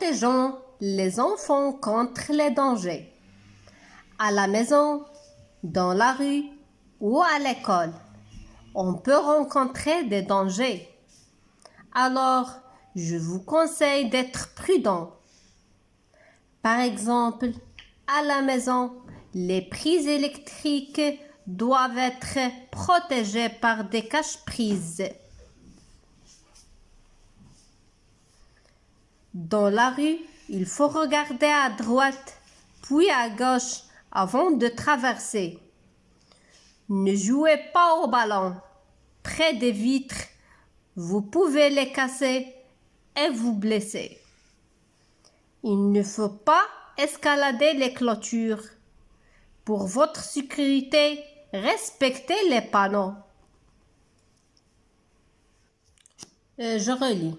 Protégeons les enfants contre les dangers. À la maison, dans la rue ou à l'école, on peut rencontrer des dangers. Alors, je vous conseille d'être prudent. Par exemple, à la maison, les prises électriques doivent être protégées par des cache-prises. Dans la rue, il faut regarder à droite puis à gauche avant de traverser. Ne jouez pas au ballon près des vitres. Vous pouvez les casser et vous blesser. Il ne faut pas escalader les clôtures. Pour votre sécurité, respectez les panneaux. Je relis.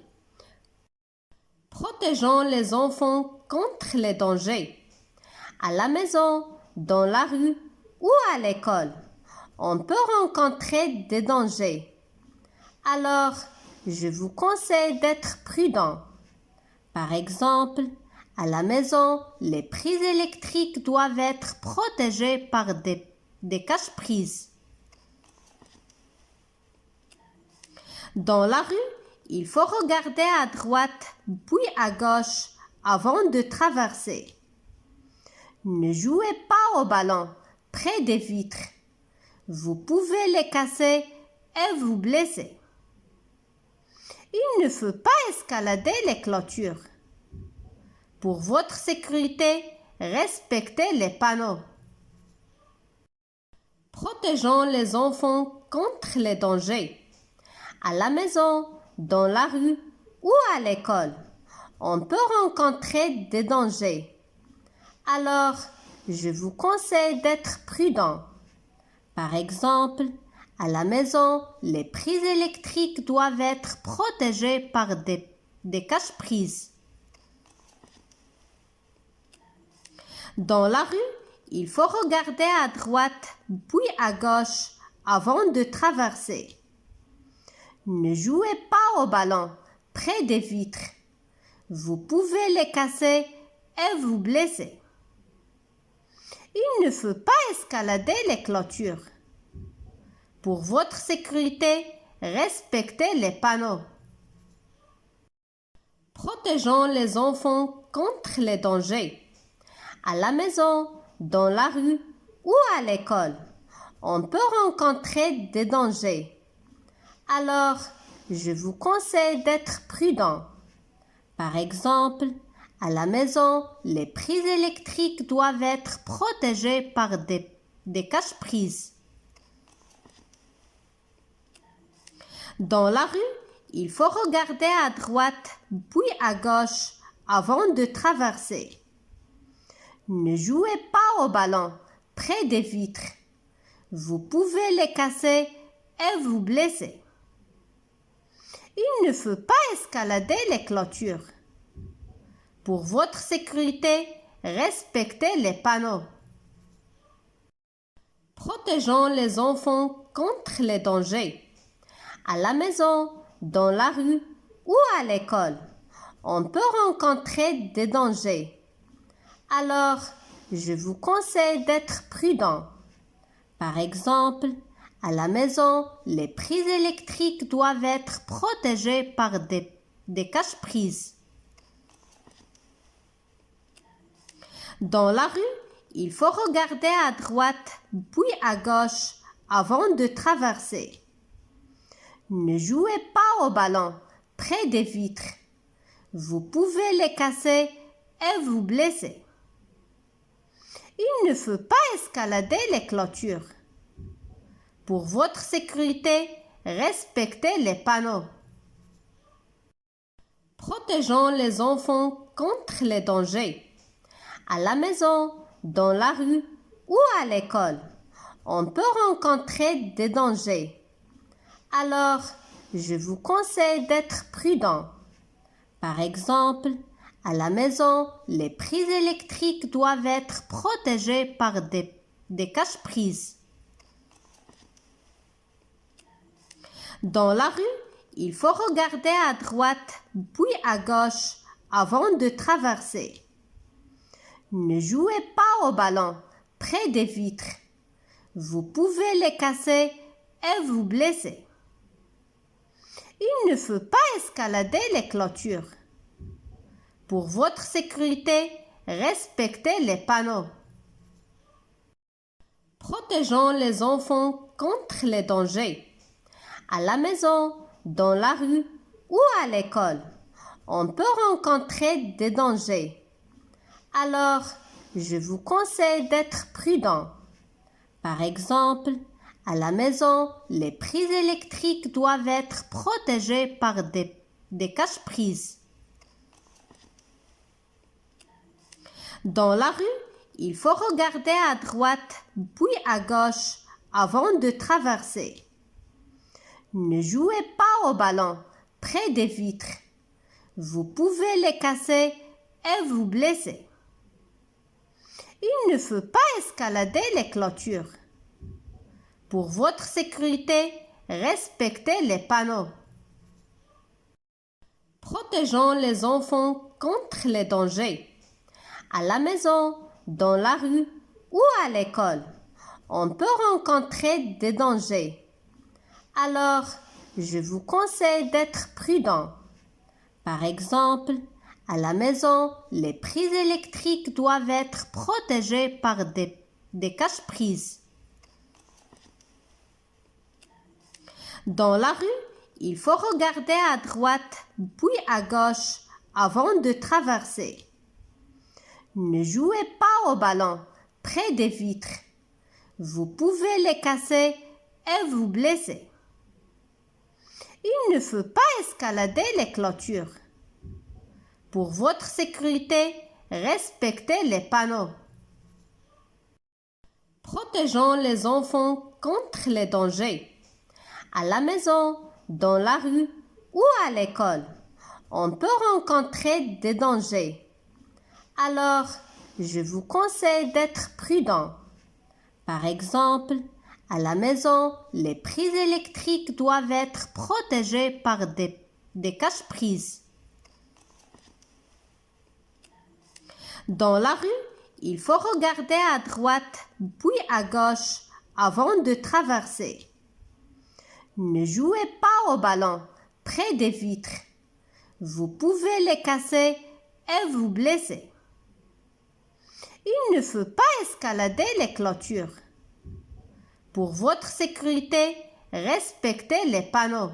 Protégeons les enfants contre les dangers. À la maison, dans la rue ou à l'école, on peut rencontrer des dangers. Alors, je vous conseille d'être prudent. Par exemple, à la maison, les prises électriques doivent être protégées par des cache-prises. Dans la rue, il faut regarder à droite puis à gauche avant de traverser. Ne jouez pas au ballon près des vitres. Vous pouvez les casser et vous blesser. Il ne faut pas escalader les clôtures. Pour votre sécurité, respectez les panneaux. Protégeons les enfants contre les dangers. À la maison, dans la rue ou à l'école, on peut rencontrer des dangers. Alors, je vous conseille d'être prudent. Par exemple, à la maison, les prises électriques doivent être protégées par des cache-prises. Dans la rue, il faut regarder à droite puis à gauche avant de traverser. Ne jouez pas au ballon près des vitres. Vous pouvez les casser et vous blesser. Il ne faut pas escalader les clôtures. Pour votre sécurité, respectez les panneaux. Protégeons les enfants contre les dangers. À la maison, dans la rue ou à l'école, on peut rencontrer des dangers. Alors, je vous conseille d'être prudent. Par exemple, à la maison, les prises électriques doivent être protégées par des cache-prises. Dans la rue, il faut regarder à droite puis à gauche avant de traverser. Ne jouez pas au ballon près des vitres. Vous pouvez les casser et vous blesser. Il ne faut pas escalader les clôtures. Pour votre sécurité, respectez les panneaux. Protégeons les enfants contre les dangers. À la maison, dans la rue ou à l'école, on peut rencontrer des dangers. Alors, je vous conseille d'être prudent. Par exemple, à la maison, les prises électriques doivent être protégées par des cache-prises. Dans la rue, il faut regarder à droite puis à gauche avant de traverser. Ne jouez pas au ballon près des vitres. Vous pouvez les casser et vous blesser. Il ne faut pas escalader les clôtures. Pour votre sécurité, respectez les panneaux. Protégeons les enfants contre les dangers. À la maison, dans la rue ou à l'école, on peut rencontrer des dangers. Alors, je vous conseille d'être prudent. Par exemple, à la maison, les prises électriques doivent être protégées par des cache-prises. Dans la rue, il faut regarder à droite puis à gauche avant de traverser. Ne jouez pas au ballon près des vitres. Vous pouvez les casser et vous blesser. Il ne faut pas escalader les clôtures. Pour votre sécurité, respectez les panneaux. Protégeons les enfants contre les dangers. À la maison, dans la rue ou à l'école, on peut rencontrer des dangers. Alors, je vous conseille d'être prudent. Par exemple, à la maison, les prises électriques doivent être protégées par des cache-prises. Dans la rue, il faut regarder à droite puis à gauche avant de traverser. Ne jouez pas au ballon près des vitres. Vous pouvez les casser et vous blesser. Il ne faut pas escalader les clôtures. Pour votre sécurité, respectez les panneaux. Protégeons les enfants contre les dangers. À la maison, dans la rue ou à l'école, on peut rencontrer des dangers. Alors, je vous conseille d'être prudent. Par exemple, à la maison, les prises électriques doivent être protégées par des cache-prises. Dans la rue, il faut regarder à droite puis à gauche avant de traverser. Ne jouez pas au ballon près des vitres. Vous pouvez les casser et vous blesser. Il ne faut pas escalader les clôtures. Pour votre sécurité, respectez les panneaux. Protégeons les enfants contre les dangers. À la maison, dans la rue ou à l'école, on peut rencontrer des dangers. Alors, je vous conseille d'être prudent. Par exemple, à la maison, les prises électriques doivent être protégées par des cache-prises. Dans la rue, il faut regarder à droite puis à gauche avant de traverser. Ne jouez pas au ballon près des vitres. Vous pouvez les casser et vous blesser. Il ne faut pas escalader les clôtures. Pour votre sécurité, respectez les panneaux.